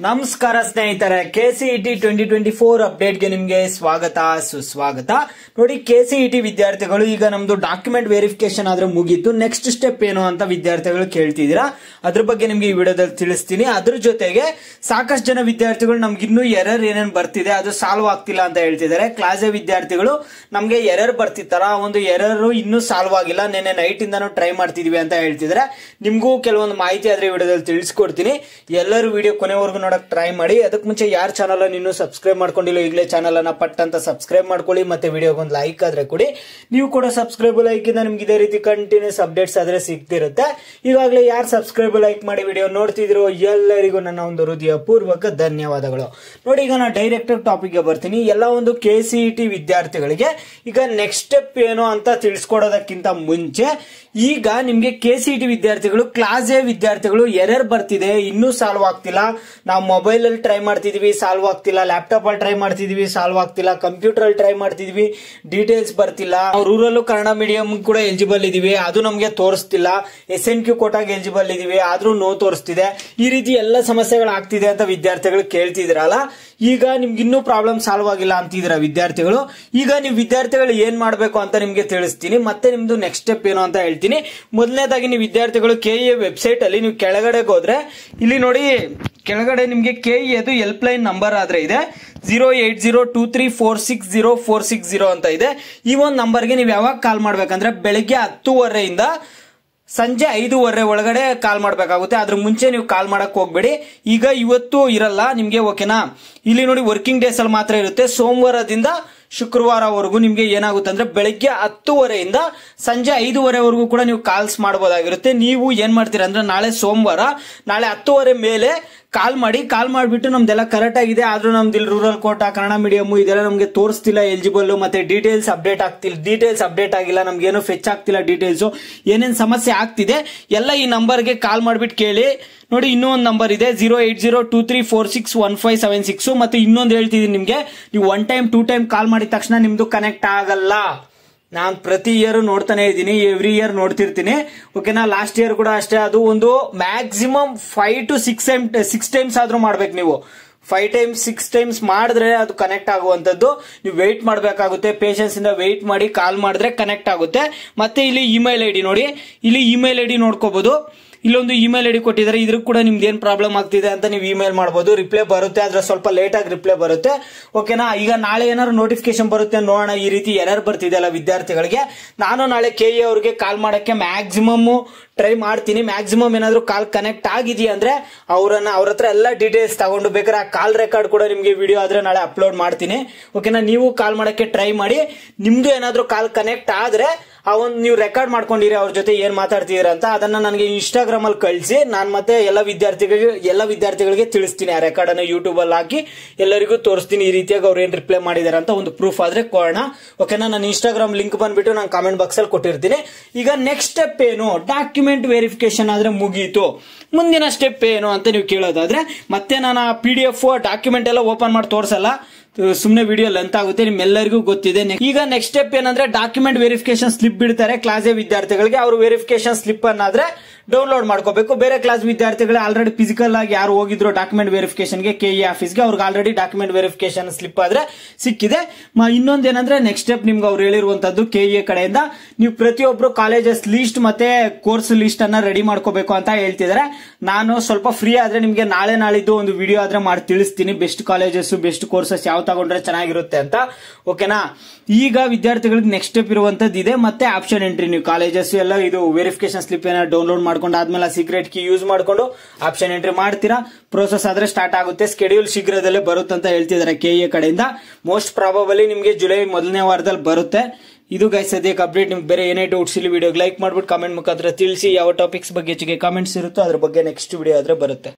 ನಮಸ್ಕಾರ ಸ್ನೇಹಿತರೆ, ಕೆಸಿಇಟಿ 2024 ಅಪ್ಡೇಟ್ಗೆ ನಿಮಗೆ ಸ್ವಾಗತ ಸುಸ್ವಾಗತ. ನೋಡಿ, ಕೆಸಿಇಟಿ ವಿದ್ಯಾರ್ಥಿಗಳು ಈಗ ನಮ್ದು ಡಾಕ್ಯುಮೆಂಟ್ ವೆರಿಫಿಕೇಶನ್ ಆದ್ರೆ ಮುಗೀತು. ನೆಕ್ಸ್ಟ್ ಸ್ಟೆಪ್ ಏನು ಅಂತ ವಿದ್ಯಾರ್ಥಿಗಳು ಕೇಳ್ತಿದ್ದೀರಾ. ಅದ್ರ ಬಗ್ಗೆ ನಿಮ್ಗೆ ಈ ವಿಡಿಯೋದಲ್ಲಿ ತಿಳಿಸ್ತೀನಿ. ಅದ್ರ ಜೊತೆಗೆ ಸಾಕಷ್ಟು ಜನ ವಿದ್ಯಾರ್ಥಿಗಳು ನಮ್ಗೆ ಇನ್ನೂ ಎರರ್ ಏನೇನು ಬರ್ತಿದೆ ಅದು ಸಾಲ್ವ್ ಆಗ್ತಿಲ್ಲ ಅಂತ ಹೇಳ್ತಿದ್ದಾರೆ. ಕ್ಲಾಸ್ ಎ ವಿದ್ಯಾರ್ಥಿಗಳು ನಮ್ಗೆ ಎರರ್ ಬರ್ತಿತ್ತಾರ, ಒಂದು ಎರರ್ ಇನ್ನೂ ಸಾಲ್ವ್ ಆಗಿಲ್ಲ, ನೆನ್ನೆ ನೈಟ್ ಇಂದಾನು ಟ್ರೈ ಮಾಡ್ತಿದೀವಿ ಅಂತ ಹೇಳ್ತಿದ್ದಾರೆ. ನಿಮ್ಗೂ ಕೆಲವೊಂದು ಮಾಹಿತಿ ಆದ್ರೆ ವಿಡಿಯೋದಲ್ಲಿ ತಿಳಿಸ್ಕೊಡ್ತೀನಿ. ಎಲ್ಲರೂ ವಿಡಿಯೋ ಕೊನೆವರೆಗೂ ನೋಡಕ್ ಟ್ರೈ ಮಾಡಿ. ಅದಕ್ಕೆ ಮುಂಚೆ ಯಾರ ಚಾನಲ್ ಇನ್ನೂ ಸಬ್ಸ್ಕ್ರೈಬ್ ಮಾಡ್ಕೊಂಡಿಲ್ಲ ಈಗಲೇ ಚಾನಲ್ ಅನ್ನ ಪಟ್ ಅಂತ ಸಬ್ಸ್ಕ್ರೈಬ್ ಮಾಡ್ಕೊಳ್ಳಿ. ಮತ್ತೆ ವಿಡಿಯೋಗೆ ಒಂದು ಲೈಕ್ ಆದ್ರೆ ಕೊಡಿ. ನೀವು ಕೂಡ ಸಬ್ಸ್ಕ್ರೈಬ್ ಲೈಕ್ ಇಂದ ನಿಮ್ಗೆ ಇದೇ ರೀತಿ ಕಂಟಿನ್ಯೂಸ್ ಅಪ್ಡೇಟ್ಸ್ ಆದ್ರೆ ಸಿಗ್ತಿರುತ್ತೆ. ಈಗಾಗಲೇ ಯಾರು ಸಬ್ಸ್ಕ್ರೈಬ್ ಲೈಕ್ ಮಾಡಿ ವಿಡಿಯೋ ನೋಡ್ತಿದ್ರು ಎಲ್ಲರಿಗೂ ನನ್ನ ಒಂದು ಹೃದಯ ಪೂರ್ವಕ ಧನ್ಯವಾದಗಳು. ನೋಡಿ, ಈಗ ನಾನು ಡೈರೆಕ್ಟ್ ಟಾಪಿಕ್ ಗೆ ಬರ್ತೀನಿ. ಎಲ್ಲ ಒಂದು ಕೆಸಿಇಟಿ ವಿದ್ಯಾರ್ಥಿಗಳಿಗೆ ಈಗ ನೆಕ್ಸ್ಟ್ ಸ್ಟೆಪ್ ಏನು ಅಂತ ತಿಳಿಸ್ಕೊಡೋದಕ್ಕಿಂತ ಮುಂಚೆ ಈಗ ನಿಮ್ಗೆ ಕೆಸಿಇಟಿ ವಿದ್ಯಾರ್ಥಿಗಳು, ಕ್ಲಾಸ್ ಎ ವಿದ್ಯಾರ್ಥಿಗಳು ಎರರ್ ಬರ್ತಿದೆ, ಇನ್ನೂ ಸಾಲ್ವ್ ಆಗ್ತಿಲ್ಲ. ನಾವು ಮೊಬೈಲ್ ಅಲ್ಲಿ ಟ್ರೈ ಮಾಡ್ತಿದೀವಿ, ಸಾಲ್ವ್ ಆಗ್ತಿಲ್ಲ. ಲ್ಯಾಪ್ಟಾಪ್ ಅಲ್ಲಿ ಟ್ರೈ ಮಾಡ್ತಿದೀವಿ, ಸಾಲ್ವ್ ಆಗ್ತಿಲ್ಲ. ಕಂಪ್ಯೂಟರ್ ಅಲ್ಲಿ ಟ್ರೈ ಮಾಡ್ತಿದೀವಿ, ಡೀಟೇಲ್ಸ್ ಬರ್ತಿಲ್ಲ. ರೂರಲ್ ಕನ್ನಡ ಮೀಡಿಯಂ ಕೂಡ ಎಲಿಜಿಬಲ್ ಇದೀವಿ, ಅದು ನಮ್ಗೆ ತೋರಿಸ್ತಿಲ್ಲ. SNQ ಕೋಟಾಗೆ ಎಲಿಜಿಬಲ್ ಇದೀವಿ, ಆದ್ರೂ ನೋ ತೋರಿಸ್ತಿದೆ. ಈ ರೀತಿ ಎಲ್ಲ ಸಮಸ್ಯೆಗಳು ಆಗ್ತಿದೆ ಅಂತ ವಿದ್ಯಾರ್ಥಿಗಳು ಕೇಳ್ತಿದ್ರಲ್ಲ. ಈಗ ನಿಮ್ಗೆ ಇನ್ನೂ ಪ್ರಾಬ್ಲಮ್ ಸಾಲ್ವ್ ಆಗಿಲ್ಲ ಅಂತಿದ್ರ ವಿದ್ಯಾರ್ಥಿಗಳು. ಈಗ ನೀವು ವಿದ್ಯಾರ್ಥಿಗಳು ಏನ್ ಮಾಡ್ಬೇಕು ಅಂತ ನಿಮ್ಗೆ ತಿಳಿಸ್ತೀನಿ, ಮತ್ತೆ ನಿಮ್ದು ನೆಕ್ಸ್ಟ್ ಸ್ಟೆಪ್ ಏನು ಅಂತ ಹೇಳ್ತೀನಿ. ಮೊದಲನೇದಾಗಿ ನೀವು ವಿದ್ಯಾರ್ಥಿಗಳು KE ವೆಬ್ಸೈಟ್ ಅಲ್ಲಿ ನೀವು ಕೆಳಗಡೆ ಹೋದ್ರೆ ಇಲ್ಲಿ ನೋಡಿ, ಕೆಳಗಡೆ ನಿಮ್ಗೆ KE ಅದು ಹೆಲ್ಪ್ ಲೈನ್ ನಂಬರ್ ಆದ್ರೆ ಇದೆ 08023460460 ಅಂತ ಇದೆ. ಈ ಒಂದು ನಂಬರ್ಗೆ ನೀವು ಯಾವಾಗ ಕಾಲ್ ಮಾಡ್ಬೇಕಂದ್ರೆ ಬೆಳಿಗ್ಗೆ 10:30 ಸಂಜೆ 5:30 ಒಳಗಡೆ ಕಾಲ್ ಮಾಡಬೇಕಾಗುತ್ತೆ. ಅದ್ರ ಮುಂಚೆ ನೀವು ಕಾಲ್ ಮಾಡಕ್ ಹೋಗ್ಬೇಡಿ. ಈಗ ಇವತ್ತು ಇರಲ್ಲ ನಿಮ್ಗೆ, ಓಕೆನಾ. ಇಲ್ಲಿ ನೋಡಿ, ವರ್ಕಿಂಗ್ ಡೇಸ್ ಅಲ್ಲಿ ಮಾತ್ರ ಇರುತ್ತೆ. ಸೋಮವಾರದಿಂದ ಶುಕ್ರವಾರವರೆಗೂ ನಿಮ್ಗೆ ಏನಾಗುತ್ತೆ ಅಂದ್ರೆ ಬೆಳಿಗ್ಗೆ 10:30 ಸಂಜೆ 5:30 ಕೂಡ ನೀವು ಕಾಲ್ಸ್ ಮಾಡಬಹುದಾಗಿರುತ್ತೆ. ನೀವು ಏನ್ ಮಾಡ್ತೀರಾ ಅಂದ್ರೆ ನಾಳೆ ಸೋಮವಾರ, ನಾಳೆ 10:30 ಮೇಲೆ ಕಾಲ್ ಮಾಡಿಬಿಟ್ಟು ನಮ್ದೆಲ್ಲ ಕರೆಕ್ಟ್ ಆಗಿದೆ, ಆದ್ರೂ ನಮ್ದು ಇಲ್ಲಿ ರೂರಲ್ ಕೋಟಾ ಕನ್ನಡ ಮೀಡಿಯಂ ಇದೆಲ್ಲ ನಮ್ಗೆ ತೋರಿಸ್ತಿಲ್ಲ ಎಲಿಜಿಬಲ್, ಮತ್ತೆ ಡೀಟೇಲ್ಸ್ ಅಪ್ಡೇಟ್ ಆಗ್ತಿಲ್ಲ, ಡೀಟೇಲ್ಸ್ ಅಪ್ಡೇಟ್ ಆಗಿಲ್ಲ, ನಮ್ಗೇನು ಫೆಚ್ ಆಗ್ತಿಲ್ಲ, ಡೀಟೇಲ್ಸ್ ಏನೇನ್ ಸಮಸ್ಯೆ ಆಗ್ತಿದೆ ಎಲ್ಲ ಈ ನಂಬರ್ಗೆ ಕಾಲ್ ಮಾಡ್ಬಿಟ್ಟು ಕೇಳಿ. ನೋಡಿ, ಇನ್ನೂ ಒಂದು ನಂಬರ್ ಇದೆ 08023461576. ಮತ್ತೆ ಇನ್ನೊಂದು ಹೇಳ್ತಿದೀನಿ ನಿಮ್ಗೆ, ನೀವು 1 ಟೈಮ್ 2 ಟೈಮ್ ಕಾಲ್ ಮಾಡಿದ ತಕ್ಷಣ ನಿಮ್ದು ಕನೆಕ್ಟ್ ಆಗಲ್ಲ. ನಾನು ಪ್ರತಿ ಇಯರ್ ನೋಡ್ತಾನೆ ಇದ್ದೀನಿ, ಎವ್ರಿ ಇಯರ್ ನೋಡ್ತಿರ್ತೀನಿ, ಓಕೆನಾ. ಲಾಸ್ಟ್ ಇಯರ್ ಕೂಡ ಅಷ್ಟೇ. ಅದು ಒಂದು ಮ್ಯಾಕ್ಸಿಮಮ್ 5 to 6 ಟೈಮ್ಸ್ ಆದ್ರೂ ಮಾಡ್ಬೇಕು ನೀವು. 5 ಟೈಮ್ಸ್ 6 ಟೈಮ್ಸ್ ಮಾಡಿದ್ರೆ ಅದು ಕನೆಕ್ಟ್ ಆಗುವಂತದ್ದು. ನೀವು ವೆಯ್ಟ್ ಮಾಡಬೇಕಾಗುತ್ತೆ, ಪೇಷನ್ಸ್ ಇಂದ ವೆಯ್ಟ್ ಮಾಡಿ ಕಾಲ್ ಮಾಡಿದ್ರೆ ಕನೆಕ್ಟ್ ಆಗುತ್ತೆ. ಮತ್ತೆ ಇಲ್ಲಿ ಇಮೇಲ್ ಐಡಿ ನೋಡಿ, ಇಲ್ಲಿ ಇಮೇಲ್ ಐಡಿ ನೋಡ್ಕೋಬಹುದು. ಇಲ್ಲೊಂದು ಇಮೇಲ್ ಐಡಿ ಕೊಟ್ಟಿದ್ದಾರೆ, ಇದ್ರ ಕೂಡ ನಿಮ್ದು ಏನ್ ಪ್ರಾಬ್ಲಮ್ ಆಗ್ತಿದೆ ಅಂತ ನೀವು ಇಮೇಲ್ ಮಾಡಬಹುದು. ರಿಪ್ಲೈ ಬರುತ್ತೆ, ಆದ್ರೆ ಸ್ವಲ್ಪ ಲೇಟ್ ಆಗಿ ರಿಪ್ಲೈ ಬರುತ್ತೆ, ಓಕೆನಾ. ಈಗ ನಾಳೆ ಏನಾದ್ರು ನೋಟಿಫಿಕೇಶನ್ ಬರುತ್ತೆ ನೋಡೋಣ. ಈ ರೀತಿ ಎರರ್ ಬರ್ತಿದೆ ಅಲ್ಲ ವಿದ್ಯಾರ್ಥಿಗಳಿಗೆ. ನಾನು ನಾಳೆ KE ಅವ್ರಿಗೆ ಕಾಲ್ ಮಾಡಕ್ಕೆ ಮ್ಯಾಕ್ಸಿಮಮ್ ಟ್ರೈ ಮಾಡ್ತೀನಿ. ಮ್ಯಾಕ್ಸಿಮಮ್ ಏನಾದ್ರು ಕಾಲ್ ಕನೆಕ್ಟ್ ಆಗಿದೆಯಾ ಅಂದ್ರೆ ಅವ್ರ ಹತ್ರ ಎಲ್ಲ ಡೀಟೇಲ್ಸ್ ತಗೊಂಡು ಬೇಕಾದ್ರೆ ಆ ಕಾಲ್ ರೆಕಾರ್ಡ್ ಕೂಡ ನಿಮ್ಗೆ ವಿಡಿಯೋ ಆದ್ರೆ ನಾಳೆ ಅಪ್ಲೋಡ್ ಮಾಡ್ತೀನಿ, ಓಕೆನಾ. ನೀವು ಕಾಲ್ ಮಾಡಕ್ಕೆ ಟ್ರೈ ಮಾಡಿ. ನಿಮ್ದು ಏನಾದ್ರು ಕಾಲ್ ಕನೆಕ್ಟ್ ಆದ್ರೆ ನೀವು ರೆಕಾರ್ಡ್ ಮಾಡ್ಕೊಂಡಿರಿ ಅವ್ರ ಜೊತೆ ಏನ್ ಮಾತಾಡ್ತಿದ್ದೀರಾ ಅಂತ, ಅದನ್ನ ನನಗೆ ಇನ್ಸ್ಟಾಗ್ರಾಮ್ ಅಲ್ಲಿ ಕಳಿಸಿ. ನಾನು ಮತ್ತೆ ಎಲ್ಲ ವಿದ್ಯಾರ್ಥಿಗಳಿಗೆ ತಿಳಿಸ್ತೀನಿ. ಆ ರೆಕಾರ್ಡ್ ಅನ್ನು ಯೂಟ್ಯೂಬ್ ಅಲ್ಲಿ ಹಾಕಿ ಎಲ್ಲರಿಗೂ ತೋರಿಸ್ತೀನಿ, ಈ ರೀತಿಯಾಗಿ ಅವ್ರು ಏನ್ ರಿಪ್ಲೈ ಮಾಡಿದಾರೆ ಅಂತ ಒಂದು ಪ್ರೂಫ್ ಆದ್ರೆ ಕೊಡೋಣ, ಓಕೆನಾ. ನಾನು ಇನ್ಸ್ಟಾಗ್ರಾಮ್ ಲಿಂಕ್ ಬಂದ್ಬಿಟ್ಟು ನಾನು ಕಾಮೆಂಟ್ ಬಾಕ್ಸ್ ಅಲ್ಲಿ ಕೊಟ್ಟಿರ್ತೀನಿ. ಈಗ ನೆಕ್ಸ್ಟ್ ಸ್ಟೆಪ್ ಏನು, ಡಾಕ್ಯುಮೆಂಟ್ ವೆರಿಫಿಕೇಶನ್ ಆದ್ರೆ ಮುಗೀತು, ಮುಂದಿನ ಸ್ಟೆಪ್ ಏನು ಅಂತ ನೀವು ಕೇಳೋದಾದ್ರೆ, ಮತ್ತೆ ನಾನು ಆ PDF ಡಾಕ್ಯುಮೆಂಟ್ ಎಲ್ಲ ಓಪನ್ ಮಾಡಿ ತೋರಿಸಲ್ಲ, ಸುಮ್ನೆ ವಿಡಿಯೋ ಲೆಂತ್ ಆಗುತ್ತೆ, ನಿಮ್ಮೆಲ್ಲರಿಗೂ ಗೊತ್ತಿದೆ. ಈಗ ನೆಕ್ಸ್ಟ್ ಸ್ಟೆಪ್ ಏನಂದ್ರೆ ಡಾಕ್ಯುಮೆಂಟ್ ವೆರಿಫಿಕೇಶನ್ ಸ್ಲಿಪ್ ಬಿಡ್ತಾರೆ ಕ್ಲಾಸ್ ಎ ವಿದ್ಯಾರ್ಥಿಗಳಿಗೆ. ಅವರು ವೆರಿಫಿಕೇಶನ್ ಸ್ಲಿಪ್ ಅನ್ನಾದ್ರೆ ಡೌನ್ಲೋಡ್ ಮಾಡ್ಕೋಬೇಕು. ಬೇರೆ ಕ್ಲಾಸ್ ವಿದ್ಯಾರ್ಥಿಗಳು ಆಲ್ರೆಡಿ ಫಿಸಿಕಲ್ ಆಗಿ ಯಾರು ಹೋಗಿದ್ರು ಡಾಕ್ಯುಮೆಂಟ್ ವೆರಿಫಿಕೇಶನ್ಗೆ KE ಆಫೀಸ್ಗೆ, ಅವ್ರಿಗೆ ಆಲ್ರೆಡಿ ಡಾಕ್ಯುಮೆಂಟ್ ವೆರಿಫಿಕೇಶನ್ ಸ್ಲಿಪ್ ಆದ್ರೆ ಸಿಕ್ಕಿದೆ. ಇನ್ನೊಂದೇನಂದ್ರೆ ನೆಕ್ಸ್ಟ್ ಸ್ಟೆಪ್ ನಿಮ್ಗೆ ಅವ್ರು ಹೇಳಿರುವಂತದ್ದು KE ಕಡೆಯಿಂದ ನೀವು ಪ್ರತಿಯೊಬ್ರು ಕಾಲೇಜಸ್ ಲಿಸ್ಟ್ ಮತ್ತೆ ಕೋರ್ಸ್ ಲಿಸ್ಟ್ ಅನ್ನ ರೆಡಿ ಮಾಡ್ಕೋಬೇಕು ಅಂತ ಹೇಳ್ತಿದ್ದಾರೆ. ನಾನು ಸ್ವಲ್ಪ ಫ್ರೀ ಆದ್ರೆ ನಿಮ್ಗೆ ನಾಳಿದ್ದು ಒಂದು ವಿಡಿಯೋ ಆದ್ರೆ ಮಾಡಿ ತಿಳಿಸ್ತೀನಿ, ಬೆಸ್ಟ್ ಕಾಲೇಜಸ್ ಬೆಸ್ಟ್ ಕೋರ್ಸಸ್ ಯಾವ ತಗೊಂಡ್ರೆ ಚೆನ್ನಾಗಿರುತ್ತೆ ಅಂತ, ಓಕೆನಾ. ಈಗ ವಿದ್ಯಾರ್ಥಿಗಳಿಗೆ ನೆಕ್ಸ್ಟ್ ಸ್ಟೆಪ್ ಇರುವಂತದ್ದು ಇದೆ, ಮತ್ತೆ ಆಪ್ಷನ್ ಎಂಟ್ರಿ. ನೀವು ಕಾಲೇಜಸ್ ಎಲ್ಲ ಇದು ವೆರಿಫಿಕೇಶನ್ ಸ್ಲಿಪ್ ಏನಾದ್ರು ಡೌನ್ಲೋಡ್ ಮಾಡ್ಕೊಂಡು ಆದ್ಮೇಲೆ ಸೀಕ್ರೆಟ್ ಕೀ ಯೂಸ್ ಮಾಡ್ಕೊಂಡು ಆಪ್ಷನ್ ಎಂಟ್ರಿ ಮಾಡ್ತೀರಾ. ಪ್ರೋಸೆಸ್ ಆದ್ರೆ ಸ್ಟಾರ್ಟ್ ಆಗುತ್ತೆ. ಸ್ಕೆಡ್ಯೂಲ್ ಶೀಘ್ರದಲ್ಲೇ ಬರುತ್ತೆ ಅಂತ ಹೇಳ್ತಿದ್ದಾರೆ KE ಕಡೆಯಿಂದ. ಮೋಸ್ಟ್ ಪ್ರಾಬಬಲಿ ನಿಮ್ಗೆ ಜುಲೈ ಮೊದಲನೇ ವಾರದಲ್ಲಿ ಬರುತ್ತೆ. ಇದು ಗೈಸ್ ಸದ್ಯಕ್ಕೆ ಅಪ್ಡೇಟ್. ನಿಮ್ಗೆ ಬೇರೆ ಏನೇ ಡೌಟ್ಸ್ ಇಲ್ಲಿ ವಿಡಿಯೋಗೆ ಲೈಕ್ ಮಾಡ್ಬಿಟ್ಟು ಕಾಮೆಂಟ್ ಮುಖಾಂತರ ತಿಳಿಸಿ. ಯಾವ ಟಾಪಿಕ್ಸ್ ಬಗ್ಗೆ ಹೆಚ್ಚಿಗೆ ಕಾಮೆಂಟ್ಸ್ ಇರುತ್ತೋ ಅದ್ರ ಬಗ್ಗೆ ನೆಕ್ಸ್ಟ್ ವಿಡಿಯೋ ಆದ್ರೆ ಬರುತ್ತೆ.